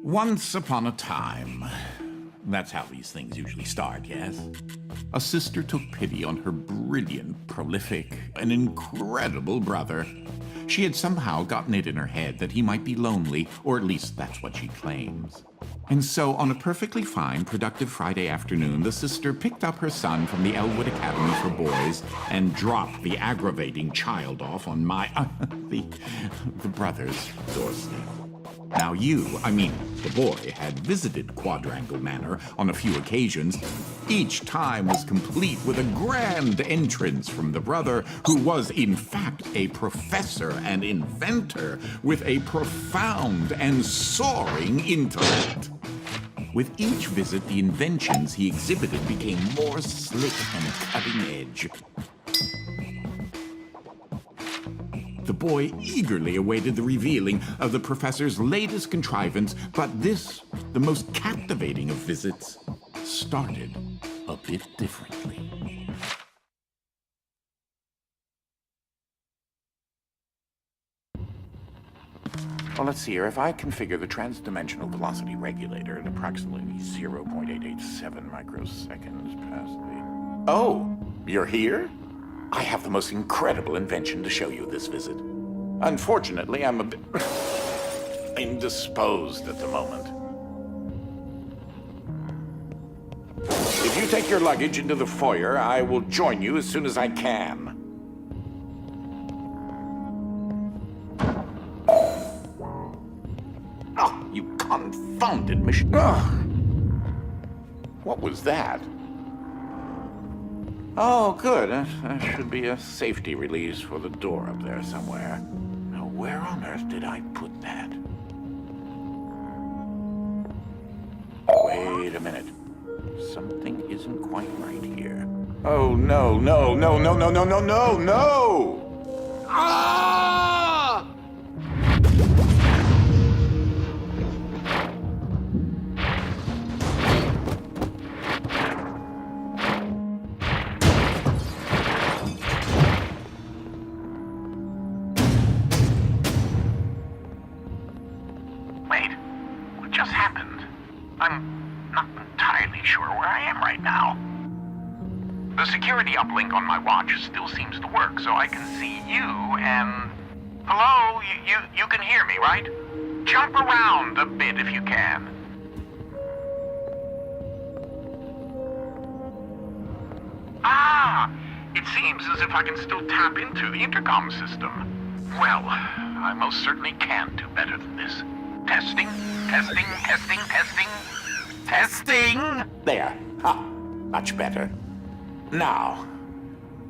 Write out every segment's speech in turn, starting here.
Once upon a time. That's how these things usually start, yes? A sister took pity on her brilliant, prolific, and incredible brother. She had somehow gotten it in her head that he might be lonely, or at least that's what she claims. And so, on a perfectly fine, productive Friday afternoon, the sister picked up her son from the Elwood Academy for Boys and dropped the aggravating child off on the brother's doorstep. Now the boy, had visited Quadrangle Manor on a few occasions. Each time was complete with a grand entrance from the brother, who was in fact a professor and inventor with a profound and soaring intellect. With each visit, the inventions he exhibited became more slick and cutting edge. The boy eagerly awaited the revealing of the professor's latest contrivance, but this, the most captivating of visits, started a bit differently. Well, let's see here. If I configure the transdimensional velocity regulator at approximately 0.887 microseconds past the... Oh, you're here? I have the most incredible invention to show you this visit. Unfortunately, I'm a bit indisposed at the moment. If you take your luggage into the foyer, I will join you as soon as I can. Oh, you confounded machine. What was that? Oh, good. That should be a safety release for the door up there somewhere. Now, where on earth did I put that? Wait a minute. Something isn't quite right here. Oh, no, no, no, no, no, no, no, no, no! Ah! I'm not entirely sure where I am right now. The security uplink on my watch still seems to work, so I can see you and... Hello? You can hear me, right? Jump around a bit if you can. Ah! It seems as if I can still tap into the intercom system. Well, I most certainly can do better than this. Testing, testing, testing, testing, testing! There. Ha! Much better. Now,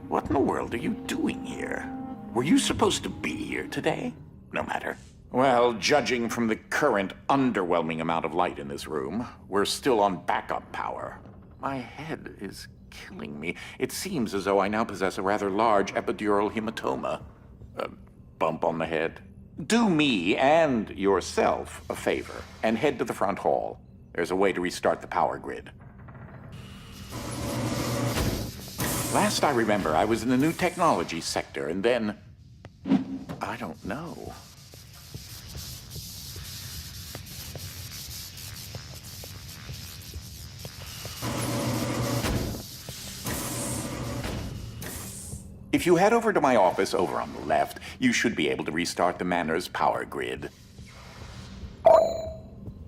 what in the world are you doing here? Were you supposed to be here today? No matter. Well, judging from the current underwhelming amount of light in this room, we're still on backup power. My head is killing me. It seems as though I now possess a rather large epidural hematoma. A bump on the head. Do me and yourself a favor and head to the front hall. There's a way to restart the power grid. Last I remember, I was in the new technology sector, and then... I don't know. If you head over to my office over on the left, you should be able to restart the manor's power grid.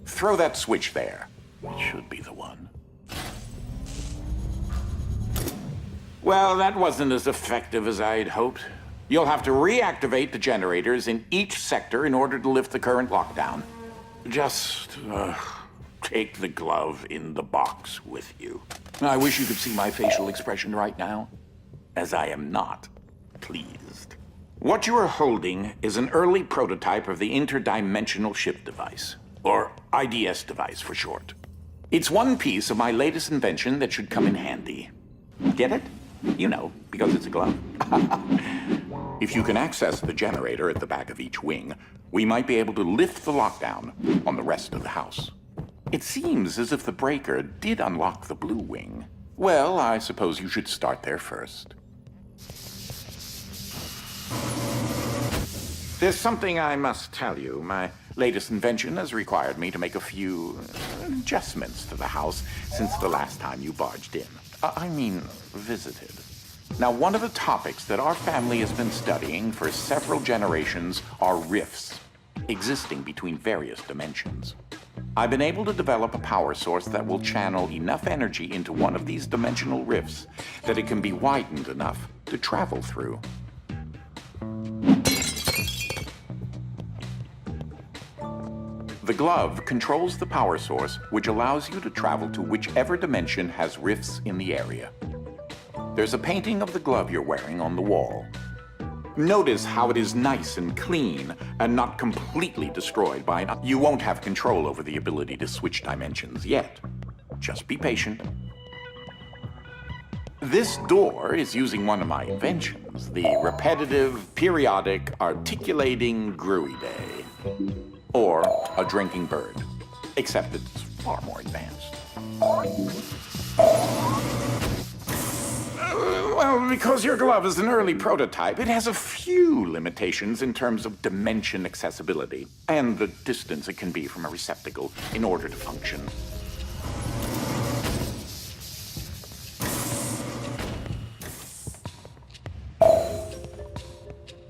Throw that switch there. It should be the one. Well, that wasn't as effective as I'd hoped. You'll have to reactivate the generators in each sector in order to lift the current lockdown. Just, take the glove in the box with you. I wish you could see my facial expression right now, as I am not pleased. What you are holding is an early prototype of the interdimensional shift device, or IDS device for short. It's one piece of my latest invention that should come in handy. Get it? You know, because it's a glove. If you can access the generator at the back of each wing, we might be able to lift the lockdown on the rest of the house. It seems as if the breaker did unlock the blue wing. Well, I suppose you should start there first. There's something I must tell you. latest invention has required me to make a few adjustments to the house since the last time you barged in. Visited. Now, one of the topics that our family has been studying for several generations are rifts existing between various dimensions. I've been able to develop a power source that will channel enough energy into one of these dimensional rifts that it can be widened enough to travel through. The glove controls the power source, which allows you to travel to whichever dimension has rifts in the area. There's a painting of the glove you're wearing on the wall. Notice how it is nice and clean and not completely destroyed by an... You won't have control over the ability to switch dimensions yet. Just be patient. This door is using one of my inventions, the repetitive, periodic, articulating gruidae, or a drinking bird, except it's far more advanced. Well, because your glove is an early prototype, it has a few limitations in terms of dimension accessibility and the distance it can be from a receptacle in order to function.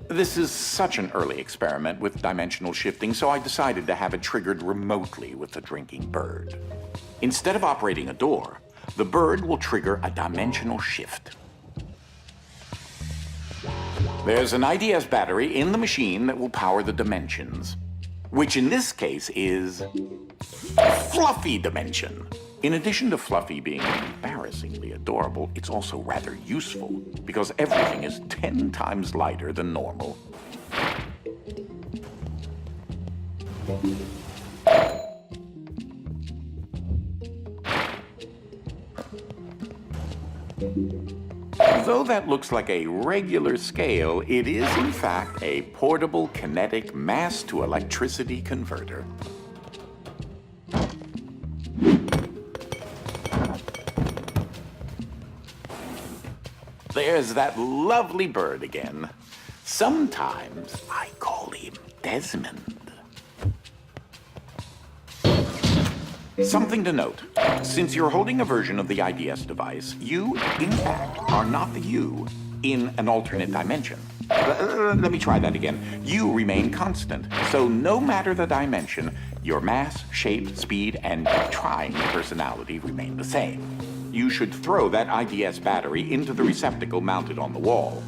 This is such an early experiment with dimensional shifting, so I decided to have it triggered remotely with the drinking bird. Instead of operating a door, the bird will trigger a dimensional shift. There's an IDS battery in the machine that will power the dimensions, which in this case is Fluffy Dimension. In addition to Fluffy being embarrassingly adorable, it's also rather useful because everything is 10 times lighter than normal. Though that looks like a regular scale, it is in fact a portable kinetic mass-to-electricity converter. There's that lovely bird again. Sometimes I call him Desmond. Something to note. Since you're holding a version of the IDS device, you, in fact, are not the you in an alternate dimension. Let me try that again. You remain constant. So no matter the dimension, your mass, shape, speed, and trying personality remain the same. You should throw that IDS battery into the receptacle mounted on the wall.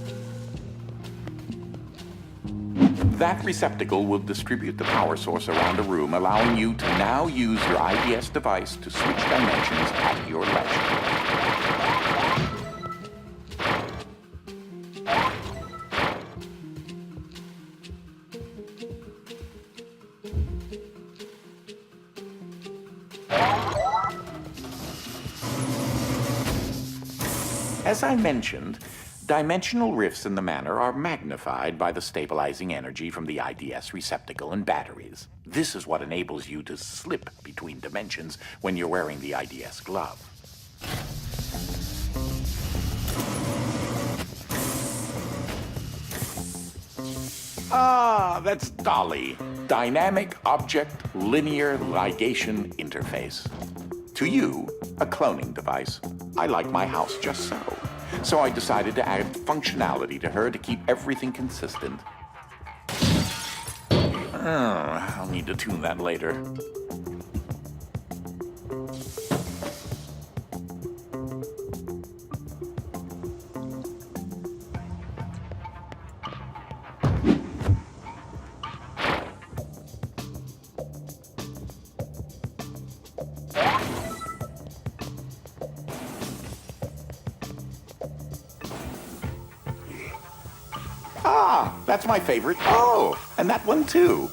That receptacle will distribute the power source around the room, allowing you to now use your IDS device to switch dimensions at your leisure. As I mentioned, dimensional rifts in the manor are magnified by the stabilizing energy from the IDS receptacle and batteries. This is what enables you to slip between dimensions when you're wearing the IDS glove. Ah, that's Dolly. Dynamic Object Linear Ligation Interface. To you, a cloning device. I like my house just so. So I decided to add functionality to her to keep everything consistent. I'll need to tune that later. Ah, that's my favorite. Oh, and that one too.